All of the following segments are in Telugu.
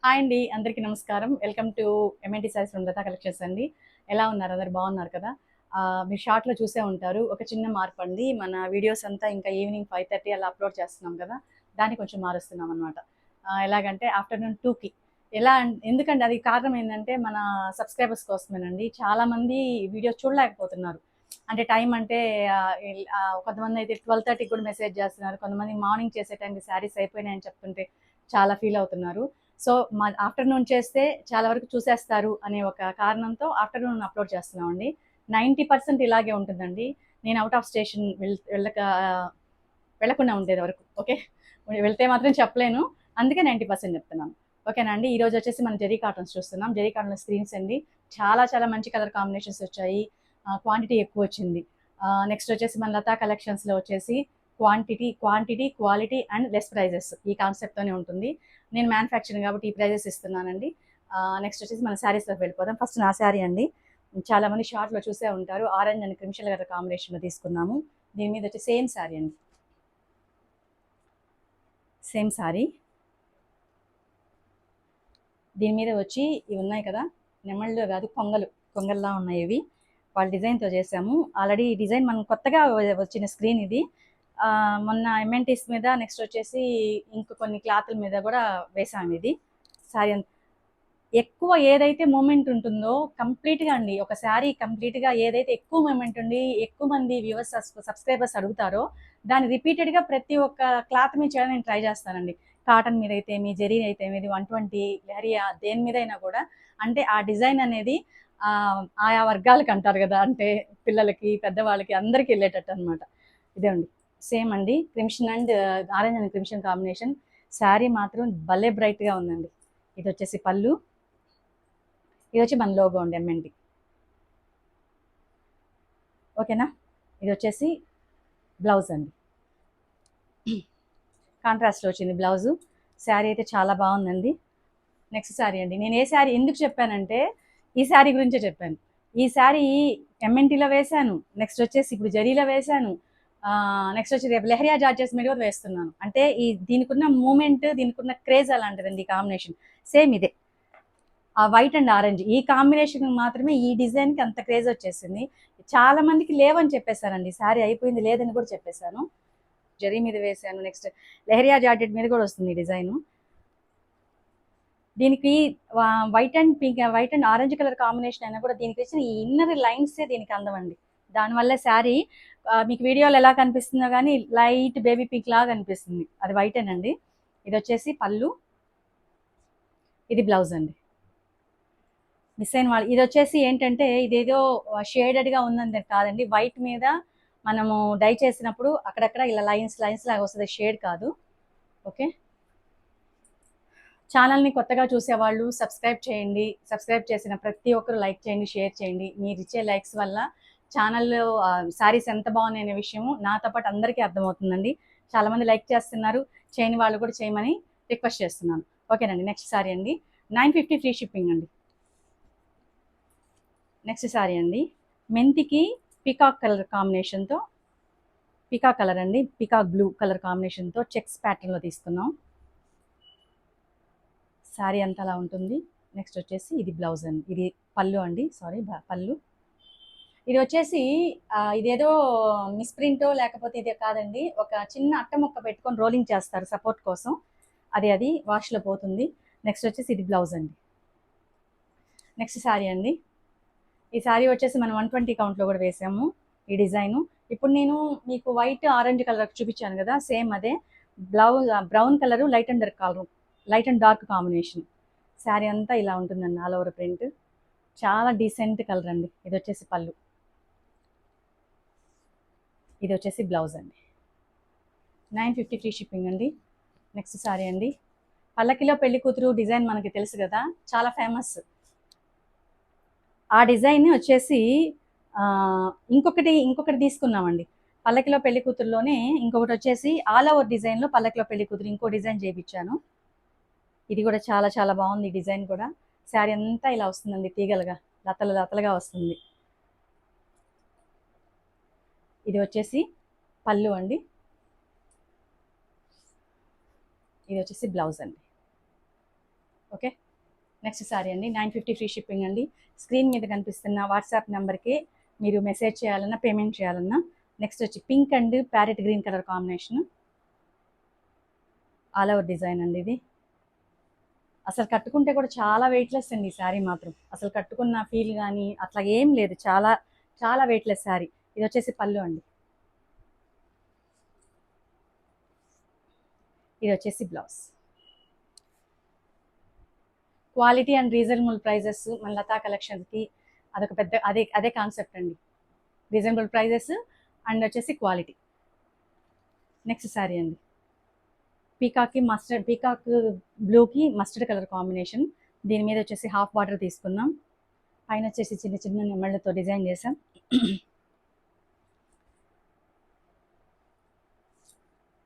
హాయ్ అండి, అందరికీ నమస్కారం. Welcome to MNT sarees from Lata collections అండి. ఎలా ఉన్నారు? అందరు బాగున్నారు కదా? మీరు షార్ట్‌లో చూసే ఉంటారు. ఒక చిన్న మార్పు అండి. మన వీడియోస్ అంతా ఇంకా ఈవినింగ్ 5:30 అలా అప్లోడ్ చేస్తున్నాం కదా! దాన్ని కొంచెం మారుస్తున్నాం అనమాట. ఎలాగంటే ఆఫ్టర్‌నూన్ 2కి ఎందుకంటే అది కారణం ఏందంటే మన సబ్స్క్రైబర్స్ కోసమేనండి. చాలామంది వీడియో చూడలేకపోతున్నారు. అంటే టైం అంటే కొంతమందయితే 12:30కి కూడా మెసేజ్ చేస్తున్నారు. కొంతమంది మార్నింగ్ చేసే టైంకి శారీస్ అయిపోయినాయని చెప్తుంటే చాలా ఫీల్ అవుతున్నారు. సో ఆఫ్టర్నూన్ చేస్తే చాలా వరకు చూసేస్తారు అనే ఒక కారణంతో ఆఫ్టర్నూన్ అప్లోడ్ చేస్తున్నామండి. 90% ఇలాగే ఉంటుందండి. నేను అవుట్ ఆఫ్ స్టేషన్ వెళ్ళకుండా ఉండేది వరకు. ఓకే, వెళ్తే మాత్రం చెప్పలేను. అందుకే 90% చెప్తున్నాను. ఓకేనా అండి. ఈరోజు వచ్చేసి మనం జెరీ కాటన్స్ చూస్తున్నాం. జెరీ కాటన్ స్క్రీన్స్ అండి. చాలా చాలా మంచి కలర్ కాంబినేషన్స్ వచ్చాయి. క్వాంటిటీ ఎక్కువ వచ్చింది. నెక్స్ట్ వచ్చేసి మన లతా కలెక్షన్స్లో వచ్చేసి quantity quality and less prices ఈ కాన్సెప్ట్తోనే ఉంటుంది. నేను మ్యానుఫ్యాక్చరింగ్ కాబట్టి ఈ ప్రైజెస్ ఇస్తున్నానండి. నెక్స్ట్ వచ్చేసి మన శారీస్లోకి వెళ్ళిపోదాం. ఫస్ట్ నా శారీ అండి. చాలా మంది షార్ట్లో చూసే ఉంటారు. ఆరెంజ్ అండ్ క్రిమిషల్ కలర్ కాంబినేషన్లో తీసుకున్నాము. దీని మీద వచ్చి సేమ్ శారీ అండి. సేమ్ శారీ. దీని మీద వచ్చి ఇవి ఉన్నాయి కదా, నెమళ్ళు కాదు, కొంగల్లా ఉన్నాయి ఇవి. వాళ్ళ డిజైన్తో చేసాము. ఆల్రెడీ ఈ డిజైన్ మనం కొత్తగా వచ్చిన స్క్రీన్ ఇది. మొన్న ఎంఎన్టీస్ మీద, నెక్స్ట్ వచ్చేసి ఇంక కొన్ని క్లాతుల మీద కూడా వేసాము ఇది. శారీ ఎక్కువ ఏదైతే మూమెంట్ ఉంటుందో కంప్లీట్గా అండి, ఒక శారీ కంప్లీట్గా ఏదైతే ఎక్కువ మూమెంట్ ఉండి ఎక్కువ మంది వ్యూవర్స్ సబ్స్క్రైబర్స్ అడుగుతారో దాన్ని రిపీటెడ్గా ప్రతి ఒక్క క్లాత్ మీద చేయడం నేను ట్రై చేస్తానండి. కాటన్ మీద అయితే మీ జెరీ అయితే మీది 120 లెహరియా దేని మీద అయినా కూడా, అంటే ఆ డిజైన్ అనేది ఆయా వర్గాలకు అంటారు కదా, అంటే పిల్లలకి పెద్దవాళ్ళకి అందరికీ వెళ్ళేటట్టు అనమాట. ఇదే అండి. సేమ్ అండి, crimson and orange and crimson combination. Sari మాత్రం భలే బ్రైట్గా ఉందండి. ఇది వచ్చేసి పళ్ళు. ఇది వచ్చి మన లోగో అండి, ఎంఎన్టీ. ఓకేనా. ఇది వచ్చేసి బ్లౌజ్ అండి. కాంట్రాస్ట్లో వచ్చింది బ్లౌజు. శారీ అయితే చాలా బాగుందండి. నెక్స్ట్ శారీ అండి. నేను ఏ శారీ ఎందుకు చెప్పానంటే ఈ శారీ గురించే చెప్పాను. ఈ శారీ ఎంఎన్టీలో వేశాను, నెక్స్ట్ వచ్చేసి ఇప్పుడు జరీలో వేశాను, నెక్స్ట్ వచ్చి రేపు లెహరియా జార్జెస్ మీద కూడా వేస్తున్నాను. అంటే దీనికి ఉన్న మూమెంట్, దీనికి ఉన్న క్రేజ్ అలాంటిదండి. ఈ కాంబినేషన్ సేమ్ ఇదే. ఆ వైట్ అండ్ ఆరెంజ్ ఈ కాంబినేషన్ మాత్రమే ఈ డిజైన్కి అంత క్రేజ్ వచ్చేసింది. చాలా మందికి లేవని చెప్పేశానండి. శారీ అయిపోయింది లేదని కూడా చెప్పేశాను. జరీ మీద వేసాను. నెక్స్ట్ లెహరియా జాకెట్ మీద కూడా వస్తుంది డిజైన్. దీనికి white and orange colour combination అయినా కూడా దీనికి వచ్చిన ఈ ఇన్నర్ లైన్సే దీనికి అందం అండి. దానివల్ల శారీ మీకు వీడియోలో ఎలా కనిపిస్తుందో కానీ లైట్ బేబీ పింక్ లాగా అనిపిస్తుంది. అది వైటేనండి. ఇది వచ్చేసి పళ్ళు. ఇది బ్లౌజ్ అండి. మిస్ అయిన వాళ్ళు ఇది వచ్చేసి ఏంటంటే ఇదేదో షేడెడ్గా ఉందని కాదండి. వైట్ మీద మనము డై చేసినప్పుడు అక్కడక్కడ ఇలా లైన్స్ లాగా వస్తుంది, షేడ్ కాదు. ఓకే. ఛానల్ని కొత్తగా చూసేవాళ్ళు సబ్స్క్రైబ్ చేయండి. సబ్స్క్రైబ్ చేసిన ప్రతి ఒక్కరు లైక్ చేయండి, షేర్ చేయండి. మీరు ఇచ్చే లైక్స్ వల్ల ఛానల్లో శారీస్ ఎంత బాగున్నాయి అనే విషయము నాతో పాటు అందరికీ అర్థమవుతుందండి. చాలామంది లైక్ చేస్తున్నారు, చేయని వాళ్ళు కూడా చేయమని రిక్వెస్ట్ చేస్తున్నాను. ఓకేనండి. నెక్స్ట్ శారీ అండి. 950 ఫ్రీ షిప్పింగ్ అండి. నెక్స్ట్ శారీ అండి. మెంతికి పీకాక్ కలర్ కాంబినేషన్తో, పీకాక్ కలర్ అండి, పీకాక్ బ్లూ కలర్ కాంబినేషన్తో చెక్స్ ప్యాటర్న్లో తీసుకున్నాం. శారీ అంతా అలా ఉంటుంది. నెక్స్ట్ వచ్చేసి ఇది బ్లౌజ్ అండి. ఇది పళ్ళు అండి, సారీ పళ్ళు. ఇది వచ్చేసి ఇదేదో మిస్ప్రింటో లేకపోతే ఇదే కాదండి. ఒక చిన్న అట్ట ముక్క పెట్టుకొని రోలింగ్ చేస్తారు సపోర్ట్ కోసం. అది వాష్లో పోతుంది. నెక్స్ట్ వచ్చేసి ఇది బ్లౌజ్ అండి. నెక్స్ట్ శారీ అండి. ఈ శారీ వచ్చేసి మనం 120 కౌంట్లో కూడా వేసాము ఈ డిజైను. ఇప్పుడు నేను మీకు వైట్ ఆరెంజ్ కలర్ చూపించాను కదా, సేమ్ అదే. Brown colour, light and dark combination. Sari అంతా ఇలా ఉంటుందండి, ఆల్ ఓవర్ ప్రింట్. చాలా డీసెంట్ కలర్ అండి. ఇది వచ్చేసి పళ్ళు. ఇది వచ్చేసి బ్లౌజ్ అండి. 950 ఫ్రీ షిప్పింగ్ అండి. నెక్స్ట్ శారీ అండి. పల్లకిలో పెళ్లి కూతురు డిజైన్ మనకి తెలుసు కదా, చాలా ఫేమస్. ఆ డిజైన్ వచ్చేసి ఇంకొకటి తీసుకున్నామండి. పల్లకిలో పెళ్లి కూతురులోనే ఇంకొకటి వచ్చేసి ఆల్ ఓవర్ డిజైన్లో పల్లకిలో పెళ్లి కూతురు ఇంకో డిజైన్ చేయించాను. ఇది కూడా చాలా చాలా బాగుంది. ఈ డిజైన్ కూడా. శారీ అంతా ఇలా వస్తుందండి, తీగలుగా లతలుగా వస్తుంది. ఇది వచ్చేసి పళ్ళు అండి. ఇది వచ్చేసి బ్లౌజ్ అండి. ఓకే, నెక్స్ట్ సారీ అండి 950 ఫ్రీ షిప్పింగ్ అండి. స్క్రీన్ మీద కనిపిస్తున్న వాట్సాప్ నెంబర్కి మీరు మెసేజ్ చేయాలన్నా పేమెంట్ చేయాలన్నా. నెక్స్ట్ వచ్చి pink and parrot green colour combination, all over design అండి ఇది. అసలు కట్టుకుంటే కూడా చాలా వెయిట్లెస్ అండి ఈ శారీ మాత్రం. అసలు కట్టుకున్న ఫీల్ కానీ అట్లా ఏం లేదు, చాలా చాలా వెయిట్లెస్ శారీ. ఇది వచ్చేసి పళ్ళు అండి, ఇది వచ్చేసి blouse. Quality and reasonable prices మన లతా కలెక్షన్స్కి అదొక పెద్ద అదే అదే కాన్సెప్ట్ అండి. రీజనబుల్ ప్రైజెస్ అండ్ వచ్చేసి క్వాలిటీ. నెక్స్ట్ శారీ అండి, పీకాక్ బ్లూకి మస్టర్డ్ కలర్ కాంబినేషన్. దీని మీద వచ్చేసి హాఫ్ బార్డర్ తీసుకున్నాం, పైన వచ్చేసి చిన్న చిన్న నెమళ్ళతో డిజైన్ చేసాం.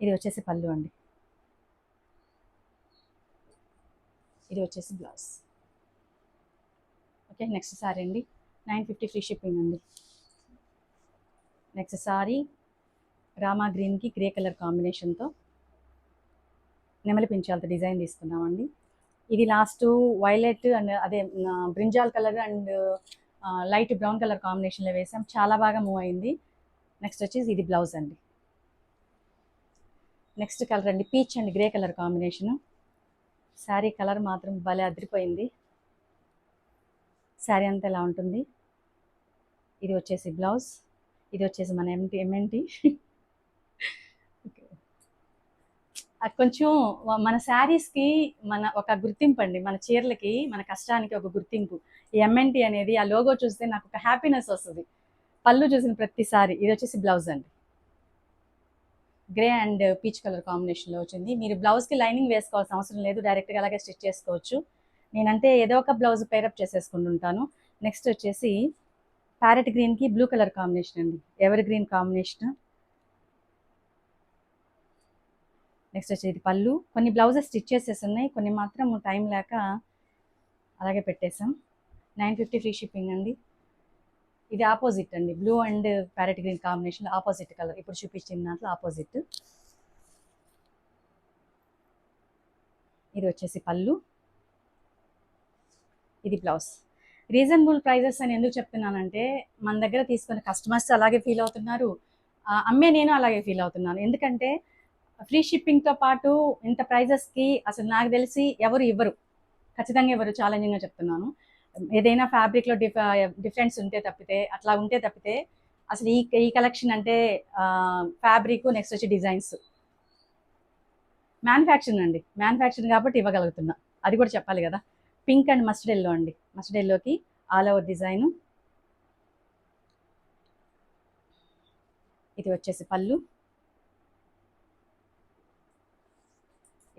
ఇది వచ్చేసి పళ్ళు అండి, ఇది వచ్చేసి బ్లౌజ్. ఓకే, నెక్స్ట్ సారీ అండి 950 ఫ్రీ షిప్పింగ్ అండి. నెక్స్ట్ సారీ రామా గ్రీన్కి గ్రే కలర్ కాంబినేషన్తో నెమలి పించాలతో డిజైన్ తీసుకున్నామండి. ఇది లాస్ట్ వైలెట్ అండ్ అదే brinjal colour and light brown colour కాంబినేషన్లో వేసాం, చాలా బాగా మూవ్ అయింది. నెక్స్ట్ వచ్చేసి ఇది బ్లౌజ్ అండి. నెక్స్ట్ కలర్ అండి peach and grey colour combination. Sari colour మాత్రం భలే అదిరిపోయింది. శారీ అంతా ఇలా ఉంటుంది. ఇది వచ్చేసి బ్లౌజ్, ఇది వచ్చేసి మన ఎంఎన్టీ. కొంచెం మన శారీస్కి మన ఒక గుర్తింపు అండి, మన చీరలకి మన కష్టానికి ఒక గుర్తింపు. ఈ ఎంఎన్టీ అనేది ఆ లోగో చూస్తే నాకు ఒక హ్యాపీనెస్ వస్తుంది పళ్ళు చూసిన ప్రతిసారి. ఇది వచ్చేసి బ్లౌజ్ అండి, గ్రే అండ్ పీచ్ కలర్ కాంబినేషన్లో వచ్చింది. మీరు బ్లౌజ్కి లైనింగ్ వేసుకోవాల్సిన అవసరం లేదు, డైరెక్ట్గా అలాగే స్టిచ్ చేసుకోవచ్చు. నేనంటే ఏదో ఒక బ్లౌజ్ పేరప్ చేసేసుకుంటుంటాను. నెక్స్ట్ వచ్చేసి ప్యారెట్ గ్రీన్కి బ్లూ కలర్ కాంబినేషన్ అండి, ఎవర్ గ్రీన్ కాంబినేషన్. నెక్స్ట్ వచ్చి ఇది పళ్ళు. కొన్ని బ్లౌజెస్ స్టిచ్ చేసేసి ఉన్నాయి, కొన్ని మాత్రం టైం లేక అలాగే పెట్టేసాం. 950 ఫ్రీ షిప్పింగ్ అండి. ఇది ఆపోజిట్ అండి, blue and parrot green combination opposite colour, ఇప్పుడు చూపించిన దాంట్లో ఆపోజిట్. ఇది వచ్చేసి పళ్ళు, ఇది బ్లౌజ్. రీజనబుల్ ప్రైజెస్ అని ఎందుకు చెప్తున్నానంటే మన దగ్గర తీసుకున్న కస్టమర్స్ అలాగే ఫీల్ అవుతున్నారు, అమ్మే నేను అలాగే ఫీల్ అవుతున్నాను. ఎందుకంటే ఫ్రీ షిప్పింగ్తో పాటు ఇంత ప్రైజెస్కి అసలు నాకు తెలిసి ఎవరు ఇవ్వరు, ఖచ్చితంగా ఇవ్వరు, ఛాలెంజింగ్గా చెప్తున్నాను. ఏదైనా ఫ్యాబ్రిక్లో డిఫరెన్స్ ఉంటే తప్పితే, అట్లా ఉంటే తప్పితే అసలు ఈ కలెక్షన్ అంటే ఫ్యాబ్రిక్ నెక్స్ట్ వచ్చి డిజైన్స్ మ్యానుఫ్యాక్చరింగ్ అండి, మ్యానుఫ్యాక్చరింగ్ కాబట్టి ఇవ్వగలుగుతున్నా, అది కూడా చెప్పాలి కదా. పింక్ అండ్ మస్టర్డ్ ఎల్లో అండి, మస్టర్డ్ ఎల్లోకి ఆల్ ఓవర్ డిజైను. ఇది వచ్చేసి పళ్ళు,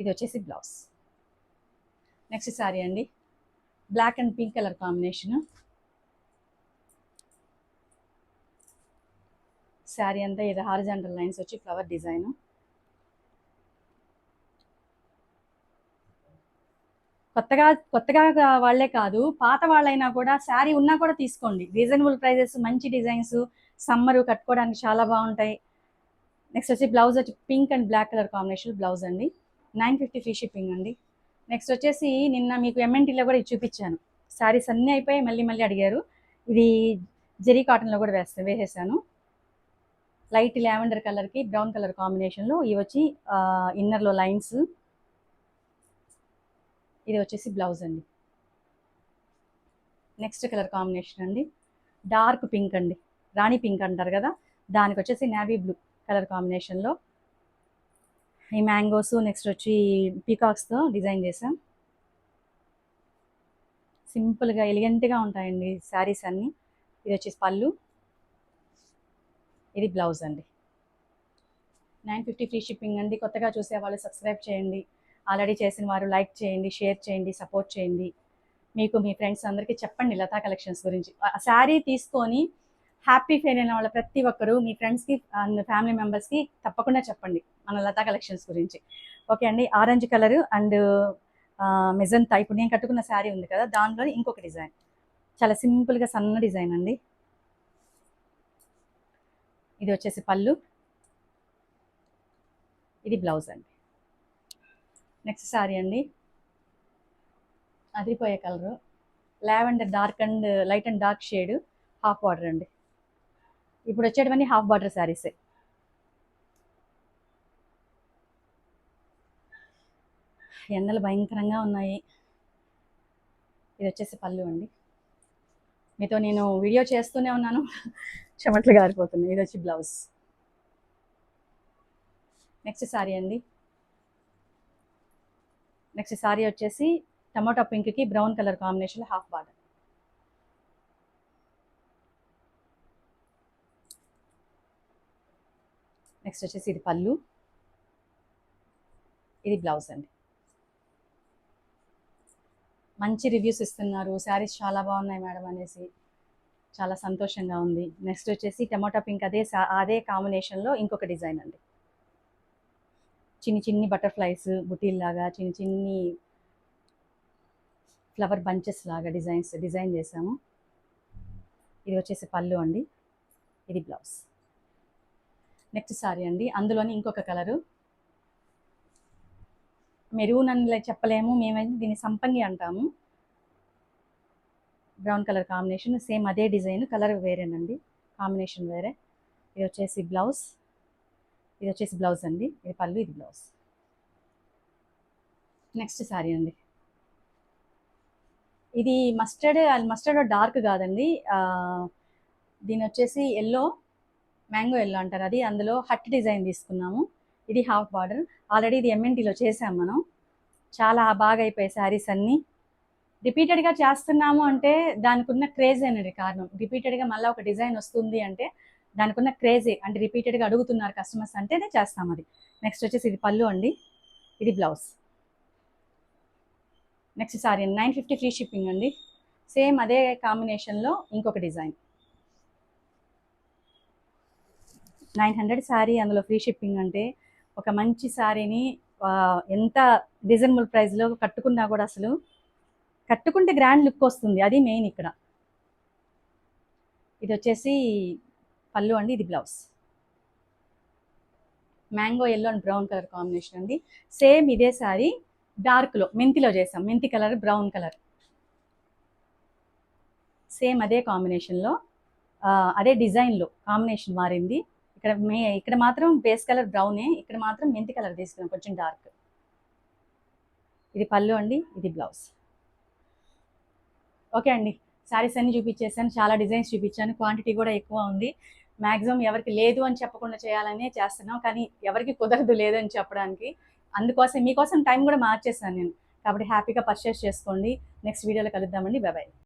ఇది వచ్చేసి బ్లౌజ్. నెక్స్ట్ సారీ అండి black and pink colour combination. Sari అంతా ఇది హారిజాంటల్ లైన్స్ వచ్చి ఫ్లవర్ డిజైను. కొత్తగా వాళ్ళే కాదు, పాత వాళ్ళైనా కూడా శారీ ఉన్నా కూడా తీసుకోండి, రీజనబుల్ ప్రైజెస్, మంచి డిజైన్స్, సమ్మరు కట్టుకోవడానికి చాలా బాగుంటాయి. నెక్స్ట్ వచ్చి బ్లౌజ్ వచ్చి pink and black colour combination blouse అండి, 950 ఫ్రీ షిప్పింగ్ అండి. నెక్స్ట్ వచ్చేసి నిన్న మీకు ఎంఎన్టీలో కూడా ఇది చూపించాను, శారీస్ అన్నీ అయిపోయి మళ్ళీ మళ్ళీ అడిగారు. ఇది జెరీ కాటన్లో కూడా వేసేసాను. లైట్ లావెండర్ కలర్కి బ్రౌన్ కలర్ కాంబినేషన్లో ఇవి వచ్చి ఇన్నర్లో లైన్స్. ఇది వచ్చేసి బ్లౌజ్ అండి. నెక్స్ట్ కలర్ కాంబినేషన్ అండి డార్క్ పింక్ అండి, రాణి పింక్ అంటారు కదా, దానికి వచ్చేసి నేవీ బ్లూ కలర్ కాంబినేషన్లో ఈ మ్యాంగోస్ నెక్స్ట్ వచ్చి పీకాక్స్తో డిజైన్ చేసాం. సింపుల్గా ఎలిగెంట్గా ఉంటాయండి శారీస్ అన్నీ. ఇది వచ్చేసి పళ్ళు, ఇది బ్లౌజ్ అండి. 950 ఫ్రీ షిప్పింగ్ అండి. కొత్తగా చూసే వాళ్ళు సబ్స్క్రైబ్ చేయండి, ఆల్రెడీ చేసిన వారు లైక్ చేయండి, షేర్ చేయండి, సపోర్ట్ చేయండి. మీకు మీ ఫ్రెండ్స్ అందరికీ చెప్పండి లతా కలెక్షన్స్ గురించి. ఆ శారీ తీసుకొని హ్యాపీ ఫీల్ అయిన వాళ్ళ ప్రతి ఒక్కరు మీ ఫ్రెండ్స్కి అండ్ ఫ్యామిలీ మెంబర్స్కి తప్పకుండా చెప్పండి మన లతా కలెక్షన్స్ గురించి. ఓకే అండి, ఆరెంజ్ కలర్ అండ్ మెజంతా ఇప్పుడు నేను కట్టుకున్న శారీ ఉంది కదా, దానిలో ఇంకొక డిజైన్, చాలా సింపుల్గా సన్న డిజైన్ అండి. ఇది వచ్చేసి పళ్ళు, ఇది బ్లౌజ్ అండి. నెక్స్ట్ శారీ అండి అదిరిపోయే colour, lavender dark and light and dark shade, half border అండి. ఇప్పుడు వచ్చేటివన్నీ హాఫ్ బార్డర్ శారీసే. ఎండలు భయంకరంగా ఉన్నాయి. ఇది వచ్చేసి పళ్ళు అండి. మీతో నేను వీడియో చేస్తూనే ఉన్నాను, చెమట్లు గారిపోతున్నాయి. ఇది వచ్చి బ్లౌజ్. నెక్స్ట్ శారీ అండి. నెక్స్ట్ శారీ వచ్చేసి టమాటా పింక్కి బ్రౌన్ కలర్ కాంబినేషన్లో హాఫ్ బార్డర్. నెక్స్ట్ వచ్చేసి ఇది పళ్ళు, ఇది బ్లౌజ్ అండి. మంచి రివ్యూస్ ఇస్తున్నారు, శారీస్ చాలా బాగున్నాయి మేడం అనేసి, చాలా సంతోషంగా ఉంది. నెక్స్ట్ వచ్చేసి టమాటా పింక్ అదే కాంబినేషన్లో ఇంకొక డిజైన్ అండి. చిన్ని చిన్ని బటర్ఫ్లైస్ బుటీల్లాగా చిన్ని చిన్ని ఫ్లవర్ బంచెస్ లాగా డిజైన్ చేసాము. ఇది వచ్చేసి పళ్ళు అండి, ఇది బ్లౌజ్. నెక్స్ట్ సారీ అండి, అందులోని ఇంకొక కలరు మెరూన్ అని చెప్పలేము, మేమైతే దీన్ని సంపంగి అంటాము. బ్రౌన్ కలర్ కాంబినేషన్, సేమ్ అదే డిజైన్, కలర్ వేరేనండి, కాంబినేషన్ వేరే. ఇది వచ్చేసి బ్లౌజ్, ఇది వచ్చేసి బ్లౌజ్ అండి, ఇది పళ్ళు, ఇది బ్లౌజ్. నెక్స్ట్ శారీ అండి, ఇది మస్టర్డ్ డార్క్ కాదండి, దీని వచ్చేసి ఎల్లో, మ్యాంగో ఎల్లో అంటారు అది. అందులో హట్ డిజైన్ తీసుకున్నాము. ఇది హాఫ్ బార్డర్. ఆల్రెడీ ఇది ఎంఎన్టీలో చేసాం మనం, చాలా బాగా అయిపోయాయి శారీస్ అన్నీ. రిపీటెడ్గా చేస్తున్నాము అంటే దానికి ఉన్న క్రేజే అనేది కారణం. రిపీటెడ్గా మళ్ళీ ఒక డిజైన్ వస్తుంది అంటే దానికి ఉన్న క్రేజే, అంటే రిపీటెడ్గా అడుగుతున్నారు కస్టమర్స్ అంటేనే చేస్తాం అది. నెక్స్ట్ వచ్చేసి ఇది పళ్ళు అండి, ఇది blouse. Next sorry 950 free shipping అండి. సేమ్ అదే కాంబినేషన్లో ఇంకొక డిజైన్ 900 శారీ, అందులో ఫ్రీ షిప్పింగ్ అంటే ఒక మంచి శారీని ఎంత రీజనబుల్ ప్రైస్లో కట్టుకున్నా కూడా అసలు కట్టుకుంటే గ్రాండ్ లుక్ వస్తుంది, అది మెయిన్ ఇక్కడ. ఇది వచ్చేసి పళ్ళు అండి, ఇది blouse. Mango yellow and brown colour combination అండి. సేమ్ ఇదే శారీ డార్క్లో మెంతిలో చేసాం, మెంతి కలర్ బ్రౌన్ కలర్, సేమ్ అదే కాంబినేషన్లో అదే డిజైన్లో కాంబినేషన్ మారింది. ఇక్కడ మాత్రం బేస్ కలర్ బ్రౌనే, ఇక్కడ మాత్రం మెంతి కలర్ తీసుకున్నాం కొంచెం డార్క్. ఇది పళ్ళు అండి, ఇది బ్లౌజ్. ఓకే అండి, శారీస్ అన్ని చూపించేసాను, చాలా డిజైన్స్ చూపించాను, క్వాంటిటీ కూడా ఎక్కువ ఉంది. మ్యాక్సిమం ఎవరికి లేదు అని చెప్పకుండా చేయాలనే చేస్తున్నాం, కానీ ఎవరికి కుదరదు లేదని చెప్పడానికి. అందుకోసం మీకోసం టైం కూడా మార్చేసాను నేను, కాబట్టి హ్యాపీగా పర్చేస్ చేసుకోండి. నెక్స్ట్ వీడియోలో కలుద్దామండి, బాయ్ బాయ్.